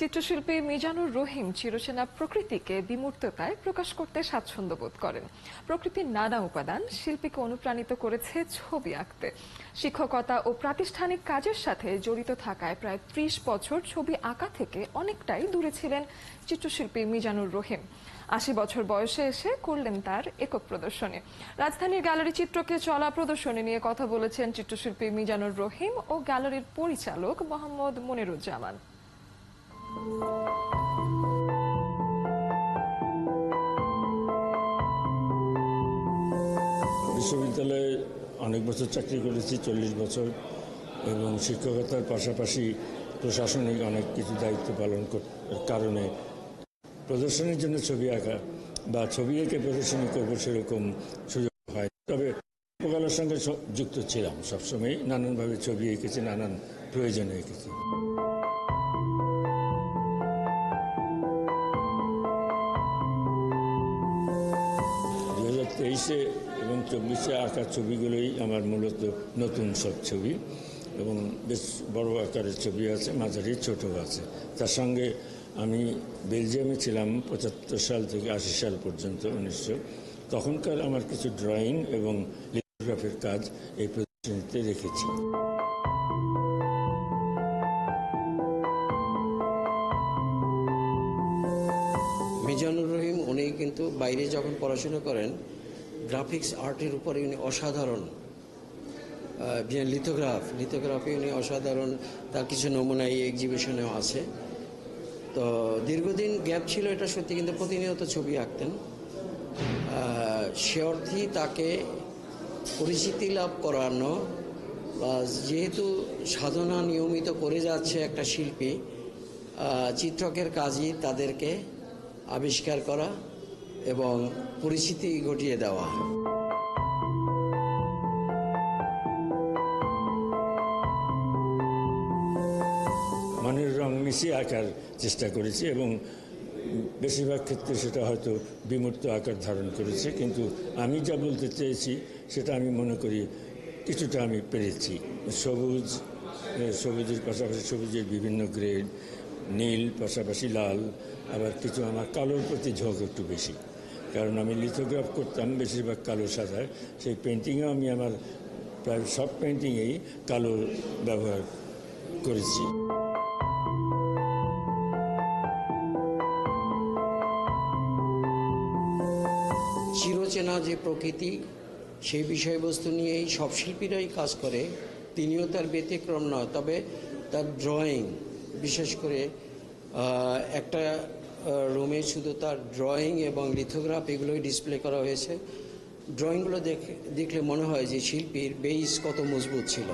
চিত্রশিল্পী মিজানুর রহিম চিরচেনা প্রকৃতিকে বিমূর্ততায় প্রকাশ করতে স্বাচ্ছন্দ্য বোধ করেন। প্রকৃতির নানা উপাদান শিল্পীকে অনুপ্রাণিত করেছে ছবি আঁকতে। শিক্ষকতা ও প্রাতিষ্ঠানিক কাজের সাথে জড়িত থাকায় প্রায় ৩০ বছর ছবি আঁকা থেকে অনেকটাই দূরে ছিলেন চিত্রশিল্পী মিজানুর রহিম। ৮০ বছর বয়সে এসে করলেন তার একক প্রদর্শনী। রাজধানীর গ্যালারি চিত্রকে চলা প্রদর্শনী নিয়ে কথা বলেছেন চিত্রশিল্পী মিজানুর রহিম ও গ্যালারির পরিচালক মোহাম্মদ মনিরুজ্জামান। বিশ্ববিদ্যালয়ে অনেক বছর চাকরি করেছি, ৪০ বছর, এবং শিক্ষকতার পাশাপাশি প্রশাসনিক অনেক কিছু দায়িত্ব পালন করার কারণে প্রদর্শনীর জন্য ছবি আঁকা বা ছবি এঁকে প্রদর্শনী করবো সেরকম সুযোগ হয়। তবে শিল্পকলার সঙ্গে যুক্ত ছিলাম সবসময়, নানানভাবে ছবি এঁকেছি, নানান প্রয়োজনে এঁকেছি। ২০২৩ এবং ২৪ আঁকা ছবিগুলোই আমার মূলত নতুন সব ছবি, এবং বেশ বড় আকারের ছবি আছে, মাঝারি ছোট আছে। তার সঙ্গে আমি বেলজিয়ামে ছিলাম ৭৫ সাল থেকে ৮০ সাল পর্যন্ত, ১৯০০। তখনকার আমার কিছু ড্রয়িং এবং লিথোগ্রাফির কাজ এই প্রদর্শনীতে রেখেছি। মিজানুর রহিম উনি কিন্তু বাইরে যখন পড়াশোনা করেন গ্রাফিক্স আর্টের উপরে উনি অসাধারণ, লিথোগ্রাফি উনি অসাধারণ। তার কিছু নমুনা এই এক্সিবিশনেও আছে। তো দীর্ঘদিন গ্যাপ ছিল এটা সত্যি, কিন্তু প্রতিনিয়ত ছবি আঁকতেন। সে অর্থেই তাকে পরিচিতি লাভ করানো, যেহেতু সাধনা নিয়মিত করে যাচ্ছে একটা শিল্পী, চিত্রকের কাজই তাদেরকে আবিষ্কার করা এবং পরিচিতি ঘটিয়ে দেওয়া। মানের রং মিশিয়ে আঁকার চেষ্টা করেছি এবং বেশিরভাগ ক্ষেত্রে সেটা হয়তো বিমূর্ত আকার ধারণ করেছে, কিন্তু আমি যা বলতে চেয়েছি সেটা আমি মনে করি কিছুটা আমি পেরেছি। সবুজের পাশাপাশি সবুজের বিভিন্ন গ্রেড, নীল পাশাপাশি লাল, আবার কিছু আমার কালোর প্রতি ঝোঁক একটু বেশি, কারণ আমি লিথোগ্রাফ করতাম বেশিরভাগ কালো সাদায়। সেই পেন্টিংয়েও আমি আমার প্রায় সব পেন্টিংয়েই কালো ব্যবহার করেছি। চিরচেনা যে প্রকৃতি, সেই বিষয়বস্তু নিয়েই সব শিল্পীরাই কাজ করে, তিনিও তার ব্যতিক্রম নয়। তবে তার ড্রয়িং, বিশেষ করে একটা রুমে শুধু তার ড্রয়িং এবং লিথোগ্রাফ এগুলোই ডিসপ্লে করা হয়েছে। ড্রয়িংগুলো দেখলে মনে হয় যে শিল্পীর বেস কত মজবুত ছিল।